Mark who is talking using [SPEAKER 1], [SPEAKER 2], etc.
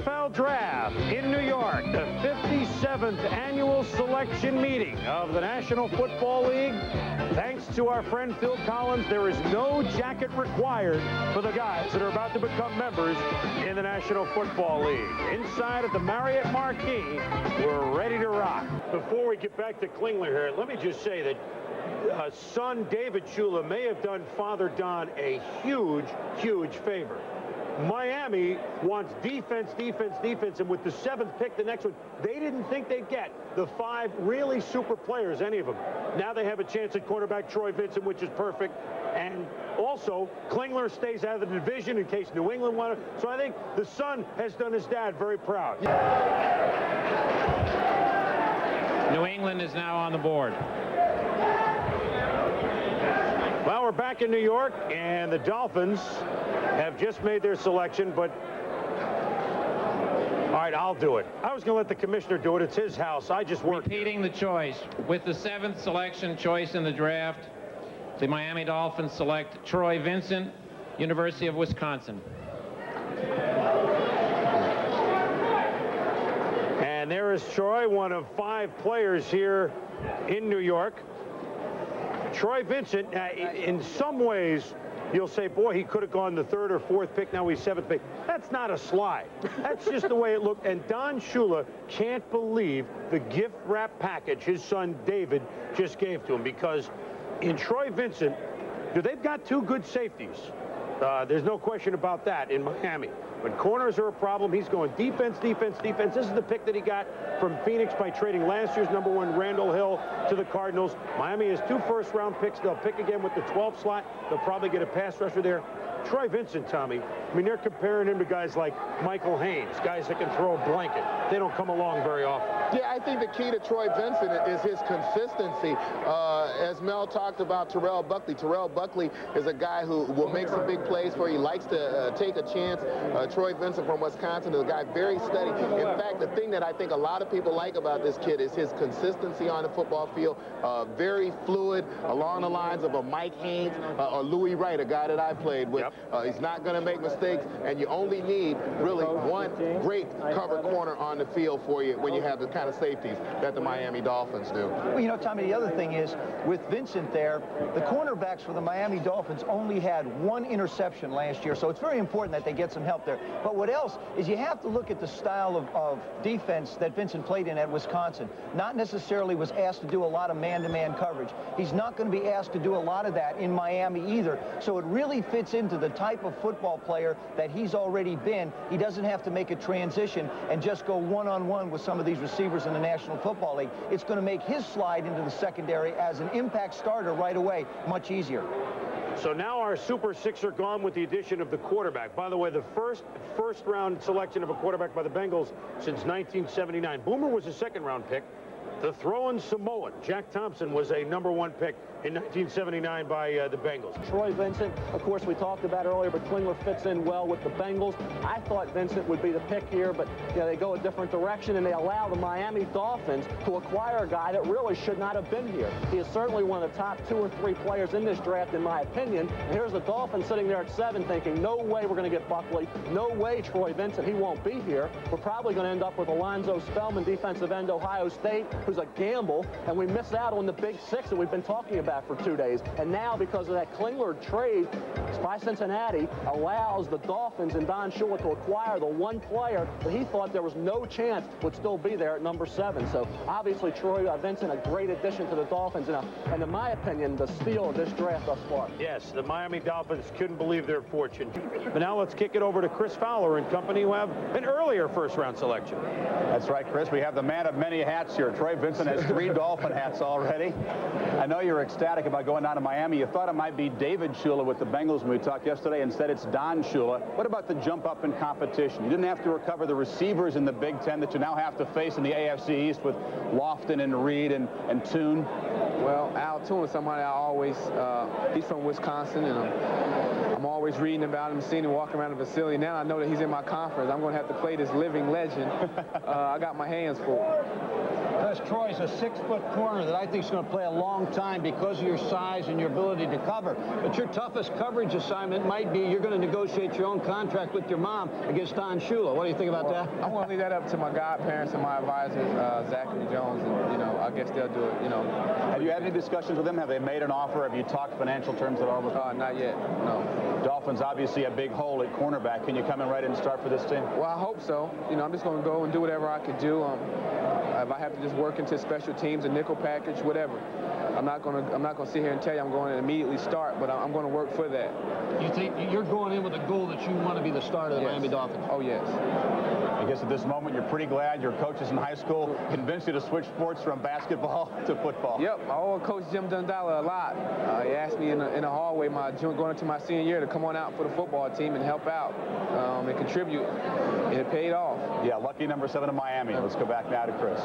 [SPEAKER 1] NFL Draft in New York, the 57th annual selection meeting of the National Football League. Thanks to our friend Phil Collins, there is no jacket required for the guys that are about to become members in the National Football League. Inside at the Marriott Marquis, we're ready to rock. Before we get back to Klingler here, let me just say that son David Shula may have done Father Don a huge, huge favor. Miami wants defense, defense, defense, and with the 7th pick, the next one, they didn't think they'd get the 5 really super players, any of them. Now they have a chance at quarterback Troy Vincent, which is perfect. And also, Klingler stays out of the division in case New England wanted. So I think the son has done his dad very proud.
[SPEAKER 2] New England is now on the board.
[SPEAKER 1] Well, we're back in New York, and the Dolphins have just made their selection, but all right, I'll do it. I was going to let the commissioner do it. It's his house. I just work.
[SPEAKER 2] Repeating the choice. With the 7th selection choice in the draft, the Miami Dolphins select Troy Vincent, University of Wisconsin.
[SPEAKER 1] And there is Troy, one of 5 players here in New York. Troy Vincent, in some ways, you'll say, boy, he could have gone the 3rd or 4th pick. Now he's 7th pick. That's not a slide. That's just the way it looked. And Don Shula can't believe the gift wrap package his son David just gave to him, because in Troy Vincent, they've got 2 good safeties. There's no question about that in Miami. But corners are a problem. He's going defense, defense, defense. This is the pick that he got from Phoenix by trading last year's #1 Randall Hill to the Cardinals. Miami has 2 first-round picks. They'll pick again with the 12th slot. They'll probably get a pass rusher there. Troy Vincent, Tommy, I mean, they're comparing him to guys like Michael Haynes, guys that can throw a blanket. They don't come along very often.
[SPEAKER 3] Yeah, I think the key to Troy Vincent is his consistency. As Mel talked about Terrell Buckley. Terrell Buckley is a guy who will make some big plays for you. He likes to take a chance. Troy Vincent from Wisconsin is a guy very steady. In fact, the thing that I think a lot of people like about this kid is his consistency on the football field. Very fluid, along the lines of a Mike Haynes or Louis Wright, a guy that I played with. Yep. He's not going to make mistakes, and you only need really one great cover corner on the field for you when you have the kind of safeties that the Miami Dolphins do.
[SPEAKER 4] Well, you know, Tommy, the other thing is, with Vincent there, the cornerbacks for the Miami Dolphins only had 1 interception last year, so it's very important that they get some help there. But what else is you have to look at the style of defense that Vincent played in at Wisconsin. Not necessarily was asked to do a lot of man-to-man coverage. He's not going to be asked to do a lot of that in Miami either, so it really fits into the type of football player that he's already been. He doesn't have to make a transition and just go one-on-one with some of these receivers in the National Football League. It's going to make his slide into the secondary as an impact starter right away much easier.
[SPEAKER 1] So now our Super 6 are gone with the addition of the quarterback. By the way, the first round selection of a quarterback by the Bengals since 1979. Boomer was a 2nd-round pick. The throwing Samoan, Jack Thompson, was a #1 pick in 1979 by the Bengals.
[SPEAKER 5] Troy Vincent, of course, we talked about earlier, but Klingler fits in well with the Bengals. I thought Vincent would be the pick here, but they go a different direction, and they allow the Miami Dolphins to acquire a guy that really should not have been here. He is certainly one of the top 2 or 3 players in this draft, in my opinion. And here's the Dolphins sitting there at 7 thinking, no way we're going to get Buckley. No way Troy Vincent, he won't be here. We're probably going to end up with Alonzo Spellman, defensive end, Ohio State, who's a gamble, and we miss out on the Big 6 that we've been talking about for 2 days. And now, because of that Klingler trade by Cincinnati, allows the Dolphins and Don Shula to acquire the 1 player that he thought there was no chance would still be there at #7. So obviously Troy Vincent, a great addition to the Dolphins, and in my opinion, the steal of this draft thus far.
[SPEAKER 1] Yes, the Miami Dolphins couldn't believe their fortune. But now let's kick it over to Chris Fowler and company, who have an earlier first-round selection.
[SPEAKER 6] That's right, Chris. We have the man of many hats here. Troy Vincent has 3 Dolphin hats already. I know you're ecstatic about going down to Miami. You thought it might be David Shula with the Bengals when we talked yesterday. Instead, it's Don Shula. What about the jump up in competition? You didn't have to recover the receivers in the Big Ten that you now have to face in the AFC East with Lofton and Reed and Toon.
[SPEAKER 7] Well, Al Toon is somebody I always, he's from Wisconsin, and I'm always reading about him, seeing him walking around the facility. Now I know that he's in my conference. I'm going to have to play this living legend. I got my hands full.
[SPEAKER 8] Chris, Troy's a 6-foot corner that I think is going to play a long time because of your size and your ability to cover. But your toughest coverage assignment might be you're going to negotiate your own contract with your mom against Don Shula. What do you think about that?
[SPEAKER 7] I'm going to leave that up to my godparents and my advisors, Zachary Jones, and, you know, I guess they'll do it, you know.
[SPEAKER 6] Have you had any discussions with them? Have they made an offer? Have you talked financial terms at all with them?
[SPEAKER 7] Not yet, no.
[SPEAKER 6] Dolphins obviously a big hole at cornerback. Can you come in right and start for this team?
[SPEAKER 7] Well, I hope so. You know, I'm just going to go and do whatever I could do. If I have to just work into special teams, a nickel package, whatever. I'm not going to sit here and tell you I'm going to immediately start, but I'm going to work for that.
[SPEAKER 8] You think you're going in with a goal that you want to be the starter of the Miami Dolphins?
[SPEAKER 7] Oh, yes.
[SPEAKER 6] I guess at this moment you're pretty glad your coaches in high school convinced you to switch sports from basketball to football.
[SPEAKER 7] Yep, my old coach Jim Dundala a lot. He asked me in the hallway going into my senior year to come on out for the football team and help out and contribute, and it paid off.
[SPEAKER 6] Yeah, lucky number 7 in Miami. Let's go back now to Chris.